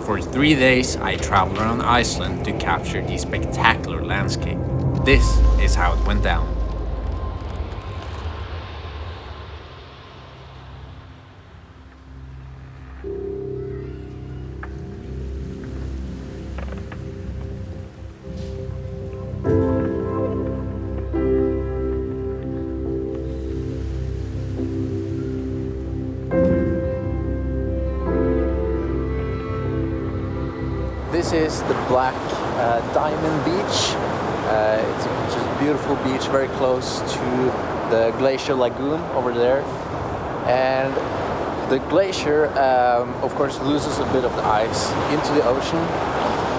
For 3 days, I traveled around Iceland to capture the spectacular landscape. This is how it went down. This is the Black Diamond Beach. It's just a beautiful beach, very close to the Glacier Lagoon over there. And the glacier, of course, loses a bit of the ice into the ocean,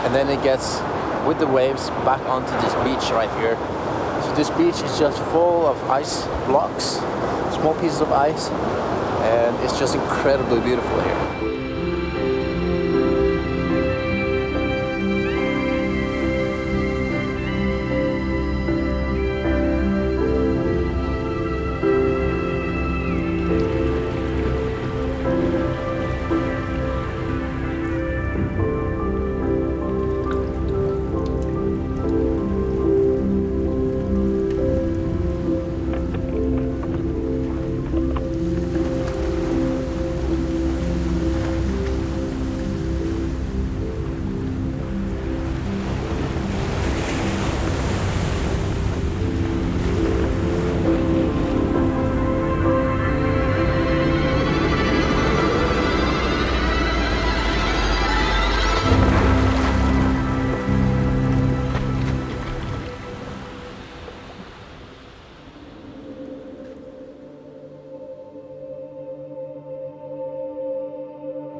and then it gets, with the waves, back onto this beach right here. So this beach is just full of ice blocks, small pieces of ice, and it's just incredibly beautiful here.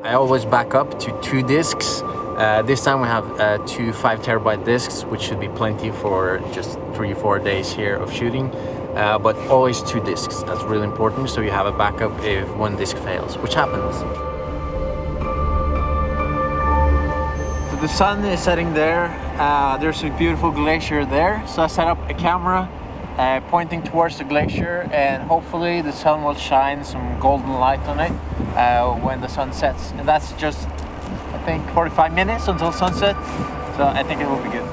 I always back up to 2 discs. This time we have 2 5TB discs, which should be plenty for just 3-4 days here of shooting. But always 2 discs, that's really important, so you have a backup if one disc fails, which happens. So the sun is setting there. There's a beautiful glacier there, so I set up a camera pointing towards the glacier, and hopefully the sun will shine some golden light on it when the sun sets. And that's just, I think, 45 minutes until sunset, so I think it will be good.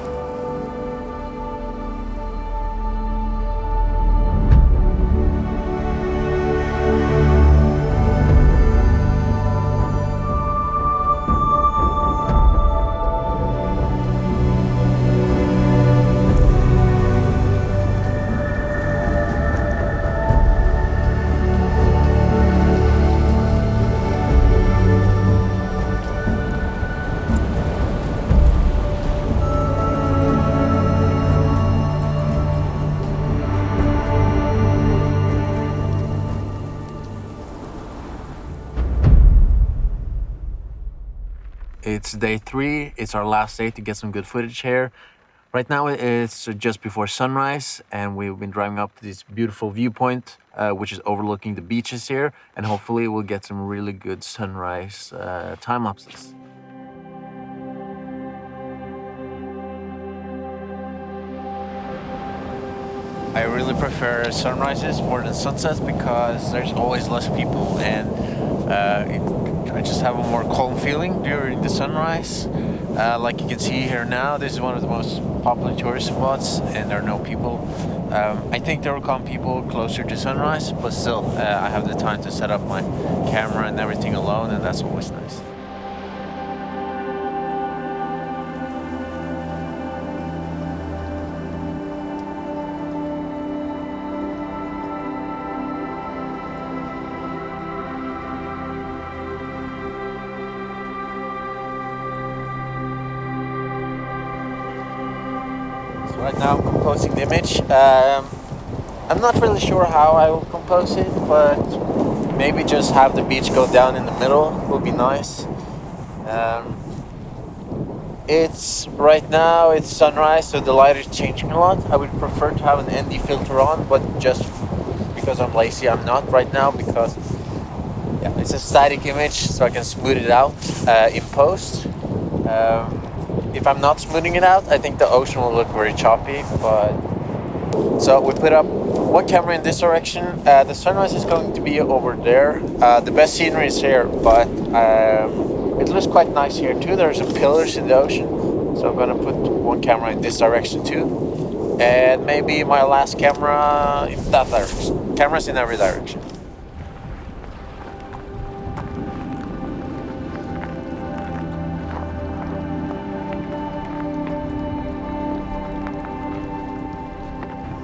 It's day 3, it's our last day to get some good footage here. Right now it's just before sunrise, and we've been driving up to this beautiful viewpoint, which is overlooking the beaches here, and hopefully we'll get some really good sunrise time lapses. I really prefer sunrises more than sunsets because there's always less people, and I just have a more calm feeling during the sunrise. Like you can see here now, this is one of the most popular tourist spots, and there are no people. I think there will come people closer to sunrise, but still, I have the time to set up my camera and everything alone, and that's always nice. Right now I'm composing the image. I'm not really sure how I will compose it, but maybe just have the beach go down in the middle will be nice. It's right now it's sunrise, so the light is changing a lot. I would prefer to have an ND filter on, but just because I'm lazy, I'm not right now, because yeah, it's a static image, so I can smooth it out in post. If I'm not smoothing it out, I think the ocean will look very choppy, but so we put up one camera in this direction. The sunrise is going to be over there. The best scenery is here, but It looks quite nice here too. There's some pillars in the ocean, so I'm gonna put one camera in this direction too, and maybe my last camera in that direction. Cameras in every direction.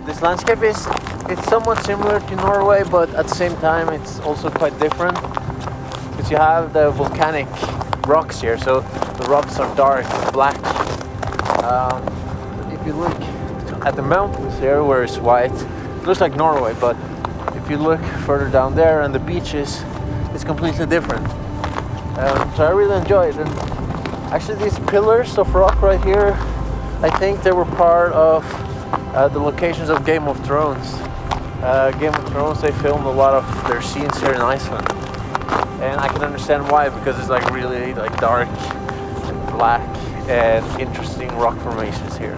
This landscape it's somewhat similar to Norway, but at the same time it's also quite different because you have the volcanic rocks here, so the rocks are dark black. If you look at the mountains here where it's white, it looks like Norway, but if you look further down there and the beaches, it's completely different. So I really enjoy it. And actually these pillars of rock right here, I think they were part of the locations of Game of Thrones. Game of Thrones, they filmed a lot of their scenes here in Iceland, and I can understand why, because it's like really like dark, black, and interesting rock formations here.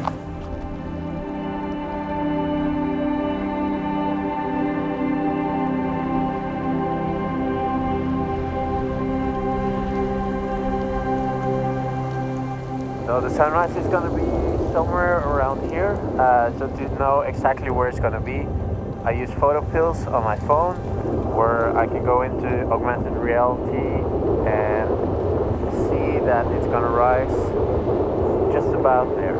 So the sunrise is going to be somewhere around here. So to know exactly where it's going to be, I use photo pills on my phone, where I can go into augmented reality and see that it's going to rise just about there.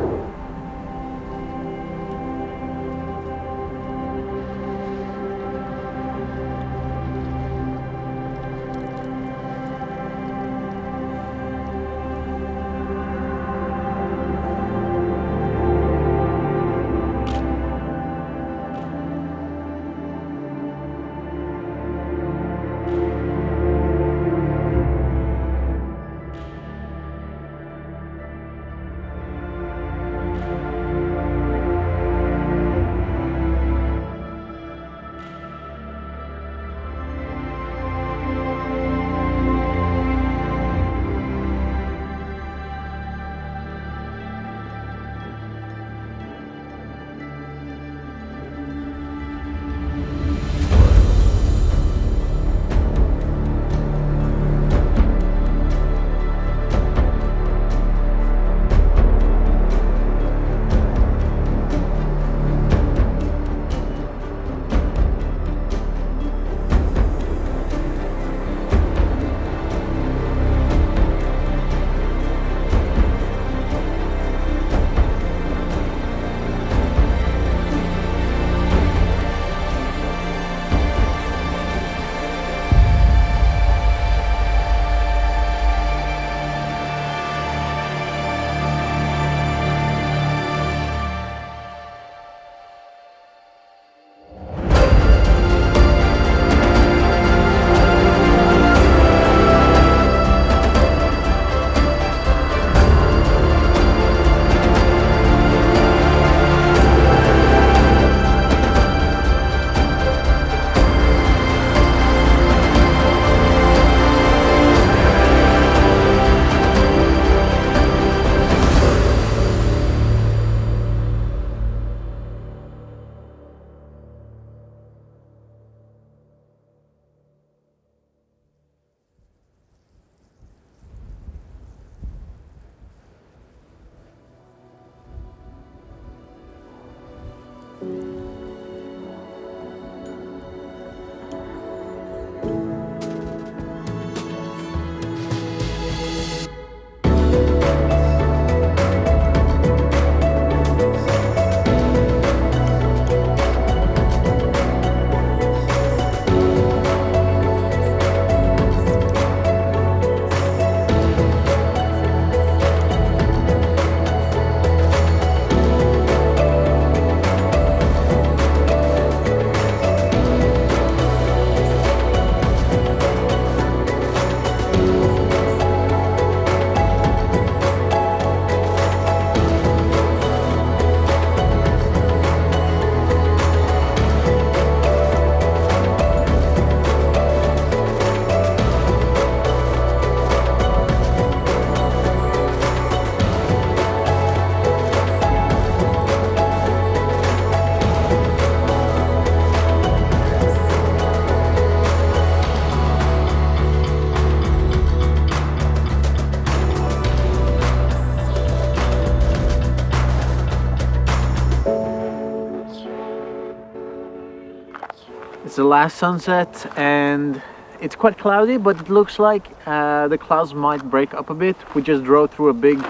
It's the last sunset and it's quite cloudy, but it looks like the clouds might break up a bit. We just drove through a big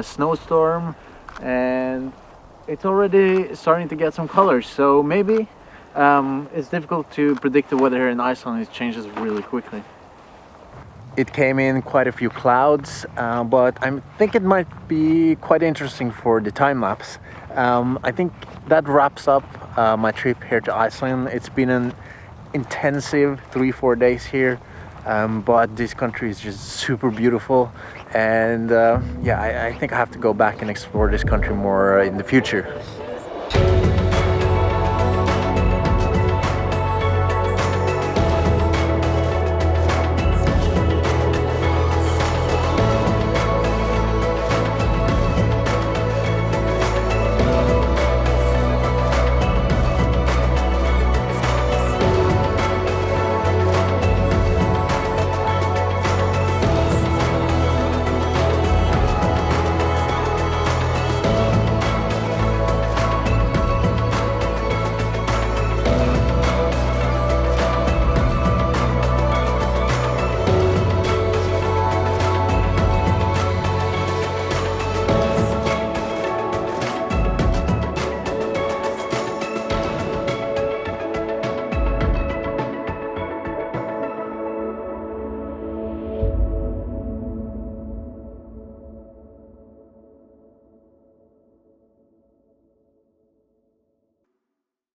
snowstorm and it's already starting to get some colors. So maybe it's difficult to predict the weather here in Iceland. It changes really quickly. It came in quite a few clouds, but I think it might be quite interesting for the time lapse. I think that wraps up my trip here to Iceland. It's been an intensive 3-4 days here, but this country is just super beautiful, and yeah, I think I have to go back and explore this country more in the future.